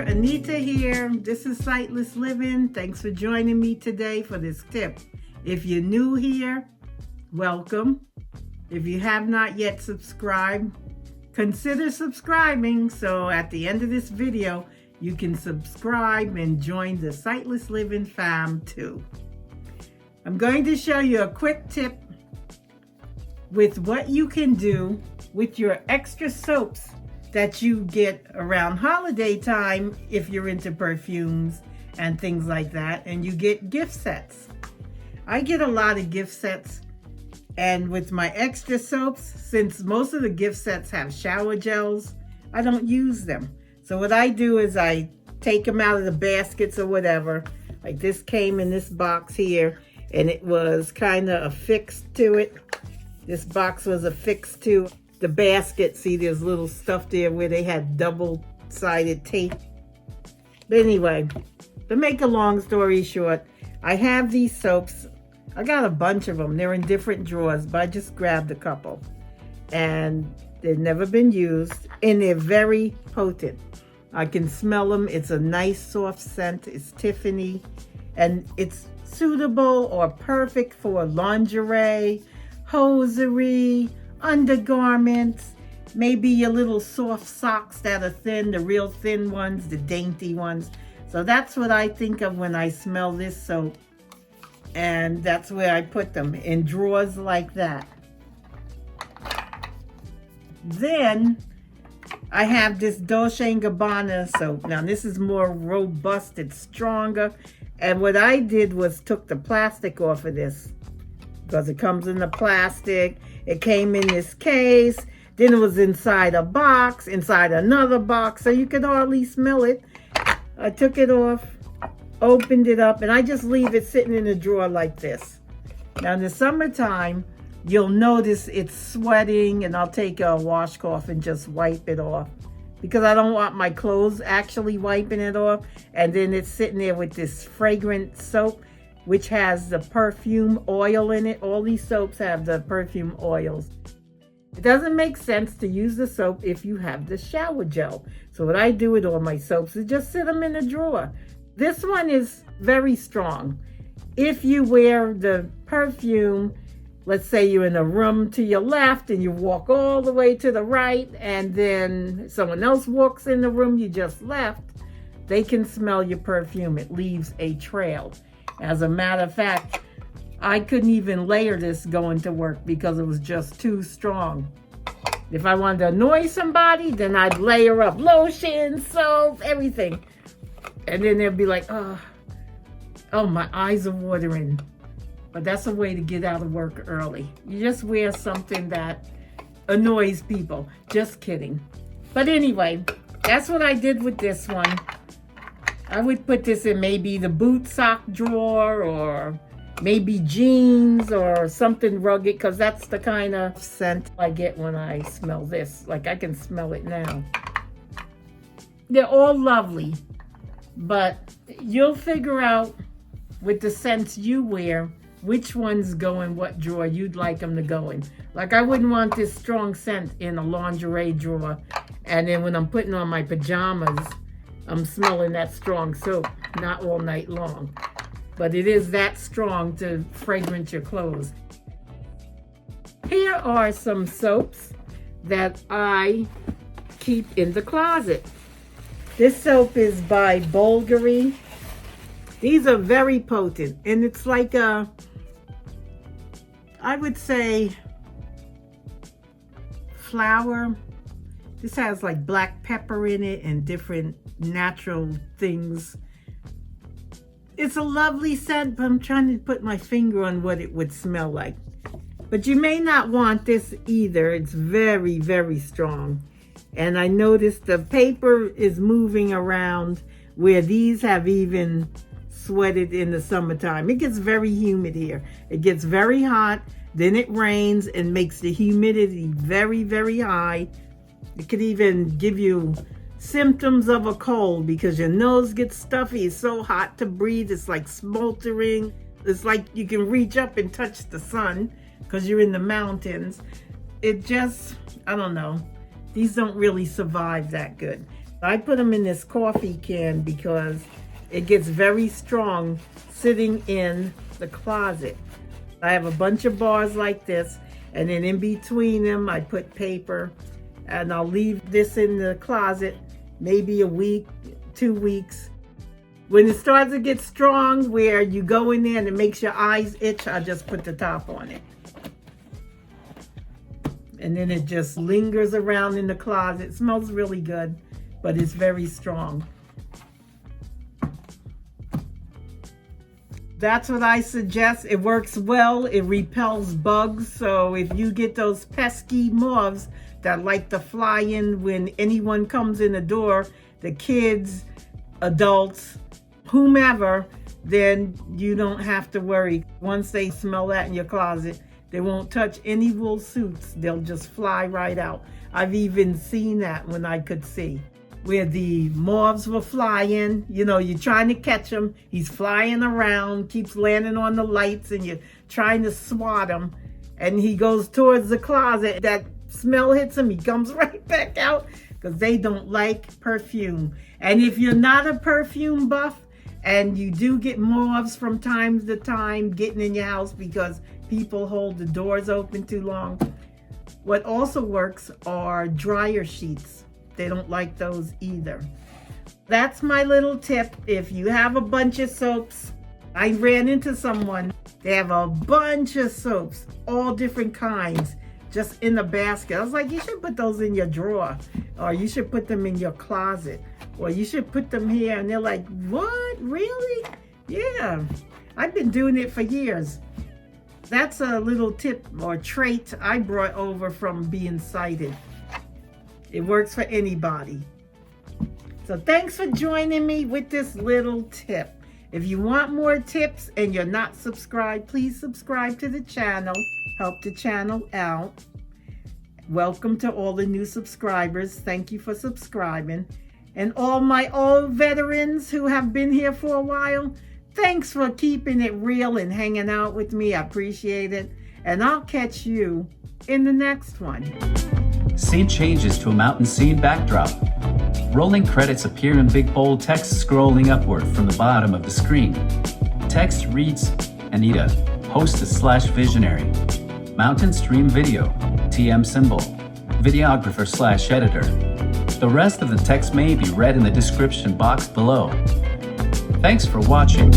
Anita here. This is Sightless Living. Thanks for joining me today for this tip. If you're new here, welcome. If you have not yet subscribed, consider subscribing so at the end of this video, you can subscribe and join the Sightless Living fam too. I'm going to show you a quick tip with what you can do with your extra soaps that you get around holiday time if you're into perfumes and things like that, and you get gift sets. I get a lot of gift sets, and with my extra soaps, since most of the gift sets have shower gels, I don't use them. So what I do is I take them out of the baskets or whatever. Like this came in this box here, and it was kind of affixed to it. This box was affixed to the basket. See, there's little stuff there where they had double-sided tape. But anyway, to make a long story short, I have these soaps. I got a bunch of them. They're in different drawers, but I just grabbed a couple. And they've never been used, and they're very potent. I can smell them. It's a nice soft scent. It's Tiffany, and it's suitable or perfect for lingerie, hosiery, undergarments, maybe your little soft socks that are thin, the real thin ones, the dainty ones. So that's what I think of when I smell this soap. And that's where I put them, in drawers like that. Then I have this Dolce & Gabbana soap. Now this is more robust, it's stronger. And what I did was took the plastic off of this, because it comes in the plastic. It came in this case, then it was inside a box, inside another box, so you could hardly smell it. I took it off, opened it up, and I just leave it sitting in a drawer like this. Now in the summertime, you'll notice it's sweating, and I'll take a washcloth and just wipe it off, because I don't want my clothes actually wiping it off. And then it's sitting there with this fragrant soap, which has the perfume oil in it. All these soaps have the perfume oils. It doesn't make sense to use the soap if you have the shower gel. So what I do with all my soaps is just sit them in a drawer. This one is very strong. If you wear the perfume, let's say you're in a room to your left and you walk all the way to the right, and then someone else walks in the room you just left, they can smell your perfume. It leaves a trail. As a matter of fact, I couldn't even layer this going to work because it was just too strong. If I wanted to annoy somebody, then I'd layer up lotion, soap, everything. And then they'd be like, oh, my eyes are watering. But that's a way to get out of work early. You just wear something that annoys people. Just kidding. But anyway, that's what I did with this one. I would put this in maybe the boot sock drawer, or maybe jeans or something rugged, because that's the kind of scent I get when I smell this. Like I can smell it now. They're all lovely, but you'll figure out with the scents you wear which ones go in what drawer you'd like them to go in. Like I wouldn't want this strong scent in a lingerie drawer, and then when I'm putting on my pajamas, I'm smelling that strong soap, not all night long. But it is that strong to fragrance your clothes. Here are some soaps that I keep in the closet. This soap is by Bulgari. These are very potent, and it's like a, I would say, flower. This has like black pepper in it and different natural things. It's a lovely scent, but I'm trying to put my finger on what it would smell like. But you may not want this either. It's very, very strong. And I noticed the paper is moving around where these have even sweated in the summertime. It gets very humid here. It gets very hot, then it rains and makes the humidity very, very high. It could even give you symptoms of a cold because your nose gets stuffy. It's so hot to breathe. It's like smoldering. It's like you can reach up and touch the sun because you're in the mountains. It just, I don't know. These don't really survive that good. I put them in this coffee can because it gets very strong sitting in the closet. I have a bunch of bars like this, and then in between them I put paper, and I'll leave this in the closet maybe a week, 2 weeks. When it starts to get strong where you go in there and it makes your eyes itch, I just put the top on it. And then it just lingers around in the closet. It smells really good, but it's very strong. That's what I suggest. It works well. It repels bugs. So if you get those pesky moths that like to fly in when anyone comes in the door, the kids, adults, whomever, then you don't have to worry. Once they smell that in your closet, they won't touch any wool suits. They'll just fly right out. I've even seen that when I could see, where the moths were flying. You know, you're trying to catch him. He's flying around, keeps landing on the lights, and you're trying to swat him. And he goes towards the closet. That smell hits him. He comes right back out because they don't like perfume. And if you're not a perfume buff, and you do get moths from time to time getting in your house because people hold the doors open too long, what also works are dryer sheets. They don't like those either. That's my little tip. If you have a bunch of soaps, I ran into someone, they have a bunch of soaps, all different kinds, just in a basket. I was like, you should put those in your drawer, or you should put them in your closet, or you should put them here. And they're like, what, really? Yeah, I've been doing it for years. That's a little tip or trait I brought over from being sighted. It works for anybody. So thanks for joining me with this little tip. If you want more tips and you're not subscribed, please subscribe to the channel. Help the channel out. Welcome to all the new subscribers. Thank you for subscribing. And all my old veterans who have been here for a while, thanks for keeping it real and hanging out with me. I appreciate it. And I'll catch you in the next one. Scene changes to a mountain scene backdrop. Rolling credits appear in big bold text scrolling upward from the bottom of the screen. Text reads, Anita, hostess/visionary. Mountain stream video, TM symbol, videographer/editor. The rest of the text may be read in the description box below. Thanks for watching.